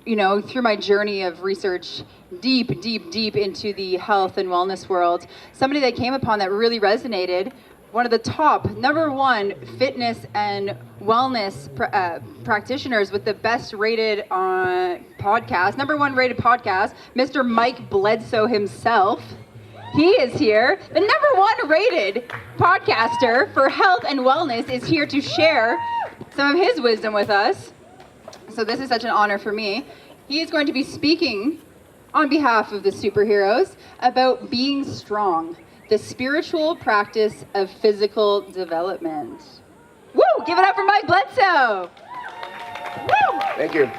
through my journey of research deep into the health and wellness world, somebody that came upon that really resonated, one of the top, number one fitness and wellness practitioners with the best rated podcast, number one rated podcast, Mr. Mike Bledsoe himself. He is here. The number one rated podcaster for health and wellness is here to share some of his wisdom with us. So this is such an honor for me. He is going to be speaking on behalf of the superheroes about being strong, the spiritual practice of physical development. Woo! Give it up for Mike Bledsoe. Woo! Thank you.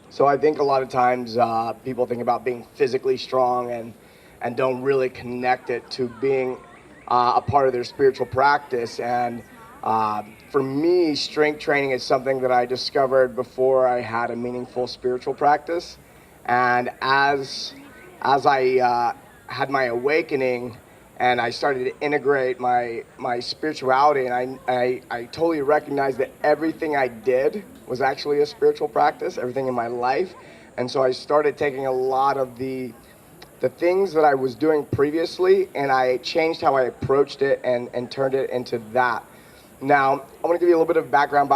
So I think a lot of times people think about being physically strong and don't really connect it to being a part of their spiritual practice. And for me, strength training is something that I discovered before I had a meaningful spiritual practice. And as I had my awakening and I started to integrate my spirituality, and I totally recognized that everything I did was actually a spiritual practice, everything in my life. And so I started taking a lot of the things that I was doing previously, and I changed how I approached it and turned it into that. Now, I want to give you a little bit of background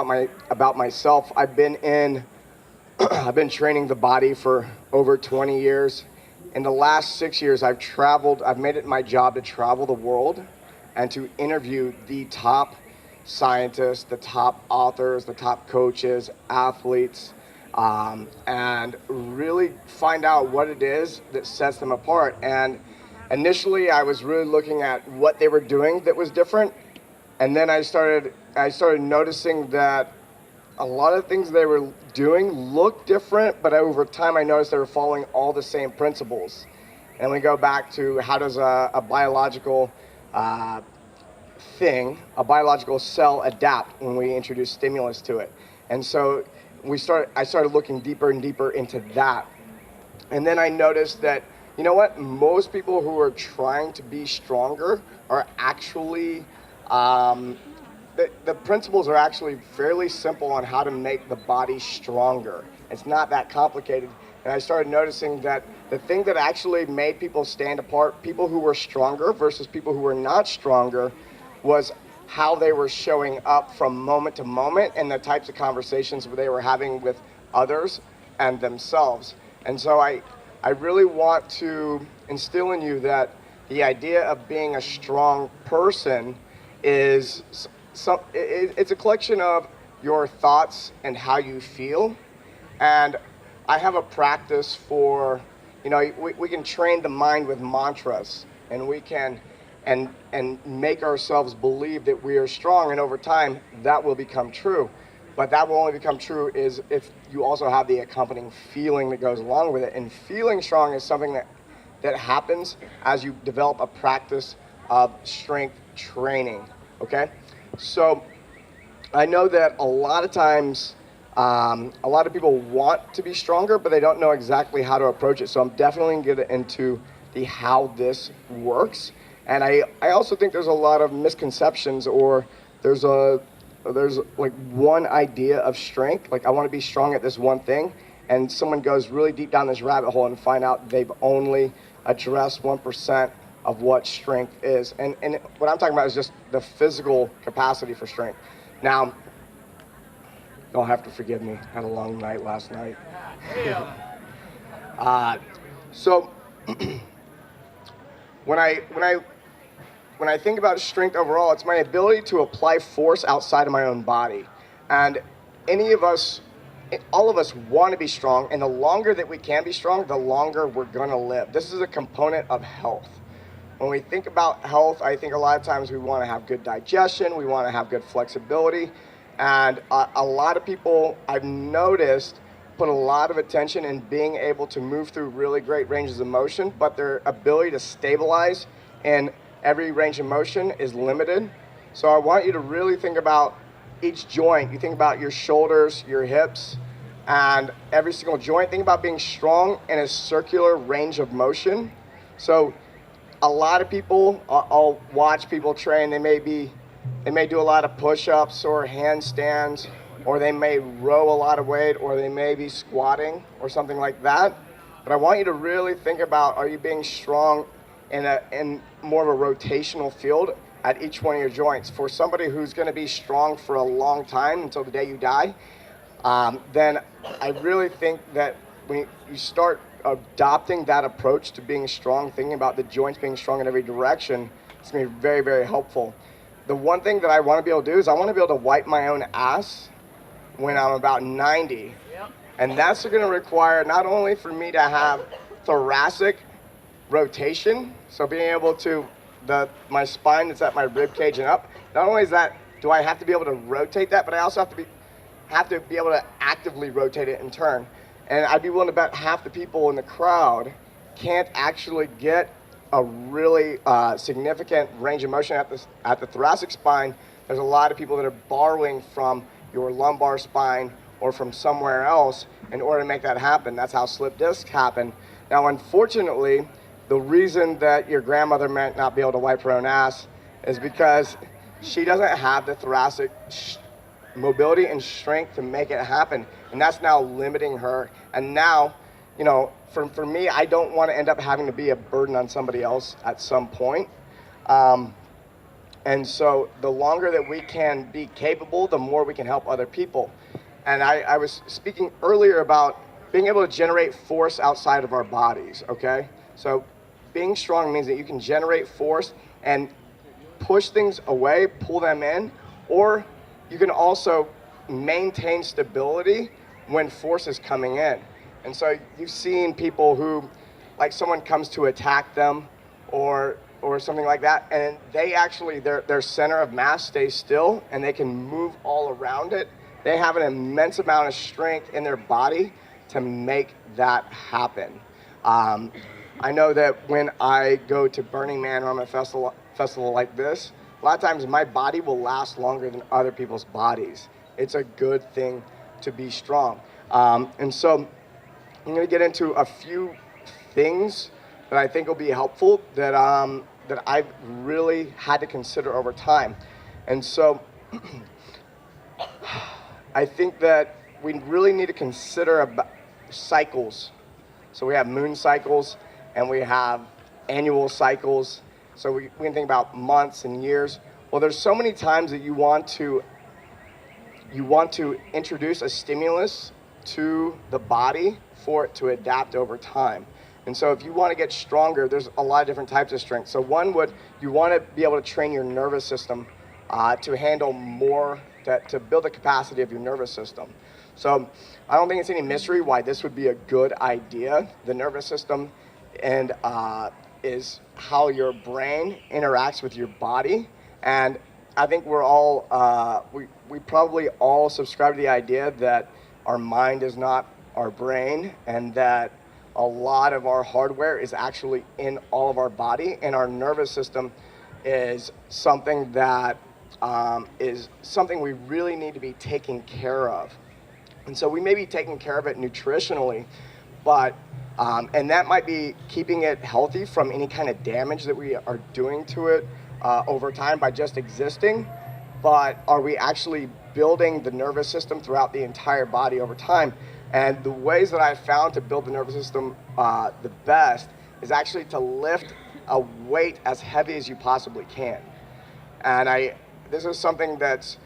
about myself. I've been training the body for over 20 years. In the last 6 years, I've made it my job to travel the world and to interview the top scientists, the top authors, the top coaches, athletes, and really find out what it is that sets them apart. And initially, I was really looking at what they were doing that was different. And then I started noticing that a lot of things they were doing looked different, but over time I noticed they were following all the same principles. And we go back to how does a biological a biological cell adapt when we introduce stimulus to it. And so I started looking deeper and deeper into that. And then I noticed that, you know what, most people who are trying to be stronger are actually the principles are actually fairly simple on how to make the body stronger. It's not that complicated. And I started noticing that the thing that actually made people stand apart, people who were stronger versus people who were not stronger, was how they were showing up from moment to moment and the types of conversations they were having with others and themselves. And so I really want to instill in you that the idea of being a strong person is it's a collection of your thoughts and how you feel. And I have a practice for, we can train the mind with mantras, and we can and make ourselves believe that we are strong, and over time that will become true. But that will only become true is if you also have the accompanying feeling that goes along with it. And feeling strong is something that happens as you develop a practice of strength training, okay? So I know that a lot of times, a lot of people want to be stronger, but they don't know exactly how to approach it. So I'm definitely going to get into the how this works. And I also think there's a lot of misconceptions, or there's like one idea of strength. Like, I want to be strong at this one thing, and someone goes really deep down this rabbit hole and find out they've only addressed 1% of what strength is. And what I'm talking about is just the physical capacity for strength. Now, you'll have to forgive me. I had a long night last night. So when I think about strength overall, it's my ability to apply force outside of my own body. And all of us want to be strong, and the longer that we can be strong, the longer we're going to live. This is a component of health. When we think about health, I think a lot of times we want to have good digestion, we want to have good flexibility, and a lot of people, I've noticed, put a lot of attention in being able to move through really great ranges of motion, but their ability to stabilize in every range of motion is limited. So I want you to really think about each joint. You think about your shoulders, your hips, and every single joint. Think about being strong in a circular range of motion. So a lot of people, I'll watch people train, they may be They may do a lot of push-ups or handstands, or they may row a lot of weight, or they may be squatting or something like that. But I want you to really think about, are you being strong in more of a rotational field at each one of your joints? For somebody who's going to be strong for a long time until the day you die, then I really think that when you start adopting that approach to being strong, thinking about the joints being strong in every direction, it's going to be very, very helpful. The one thing that I want to be able to do is I want to be able to wipe my own ass when I'm about 90. Yep. And that's going to require not only for me to have thoracic rotation, so being able to, my spine that's at my rib cage and up, not only is that, do I have to be able to rotate that, but I also have to be able to actively rotate it and turn. And I'd be willing to bet half the people in the crowd can't actually get a really significant range of motion at the thoracic spine. There's a lot of people that are borrowing from your lumbar spine or from somewhere else in order to make that happen. That's how slip discs happen. Now, unfortunately, the reason that your grandmother might not be able to wipe her own ass is because she doesn't have the thoracic mobility and strength to make it happen. And that's now limiting her. And now, you know, for me, I don't want to end up having to be a burden on somebody else at some point. And so the longer that we can be capable, the more we can help other people. And I was speaking earlier about being able to generate force outside of our bodies, okay? So being strong means that you can generate force and push things away, pull them in, or you can also maintain stability when force is coming in. And so you've seen people who, like someone comes to attack them or something like that, and they actually, their center of mass stays still and they can move all around it. They have an immense amount of strength in their body to make that happen. I know that when I go to Burning Man or I'm at a festival like this, a lot of times my body will last longer than other people's bodies. It's a good thing to be strong. And so I'm going to get into a few things that I think will be helpful that I've really had to consider over time. And so I think that we really need to consider cycles. So we have moon cycles and we have annual cycles. So we can think about months and years. Well, there's so many times that you want to introduce a stimulus to the body for it to adapt over time. And so if you want to get stronger, there's a lot of different types of strength. So you want to be able to train your nervous system to handle more, to build the capacity of your nervous system. So I don't think it's any mystery why this would be a good idea. The nervous system and is how your brain interacts with your body. And I think we're all, we probably all subscribe to the idea that our mind is not our brain and that a lot of our hardware is actually in all of our body, and our nervous system is something that is something we really need to be taking care of. And so we may be taking care of it nutritionally, but and that might be keeping it healthy from any kind of damage that we are doing to it over time by just existing. But are we actually building the nervous system throughout the entire body over time? And the ways that I've found to build the nervous system the best is actually to lift a weight as heavy as you possibly can. And this is something that's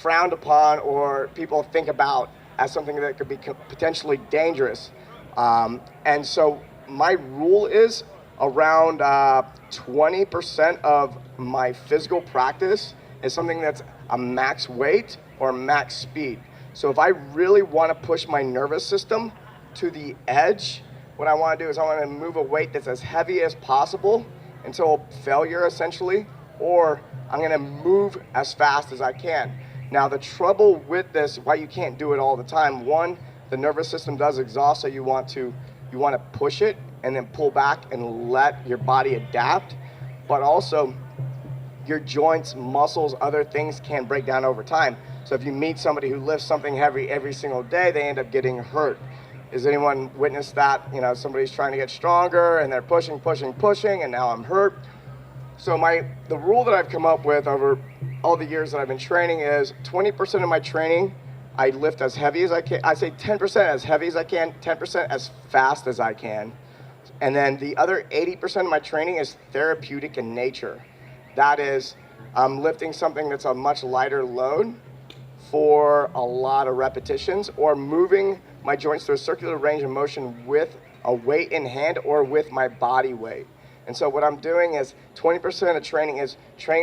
frowned upon or people think about as something that could be potentially dangerous. And so my rule is around 20% of my physical practice is something that's a max weight or max speed. So if I really want to push my nervous system to the edge, what I want to do is I want to move a weight that's as heavy as possible until failure essentially, or I'm going to move as fast as I can. Now the trouble with this, why you can't do it all the time, one, the nervous system does exhaust, so you want to push it and then pull back and let your body adapt, but also your joints, muscles, other things can break down over time. So if you meet somebody who lifts something heavy every single day, they end up getting hurt. Has anyone witnessed that? You know, somebody's trying to get stronger and they're pushing, and now I'm hurt. So the rule that I've come up with over all the years that I've been training is 20% of my training I lift as heavy as I can. I say 10% as heavy as I can, 10% as fast as I can. And then the other 80% of my training is therapeutic in nature. That is, I'm lifting something that's a much lighter load for a lot of repetitions, or moving my joints through a circular range of motion with a weight in hand or with my body weight. And so what I'm doing is 20% of the training is training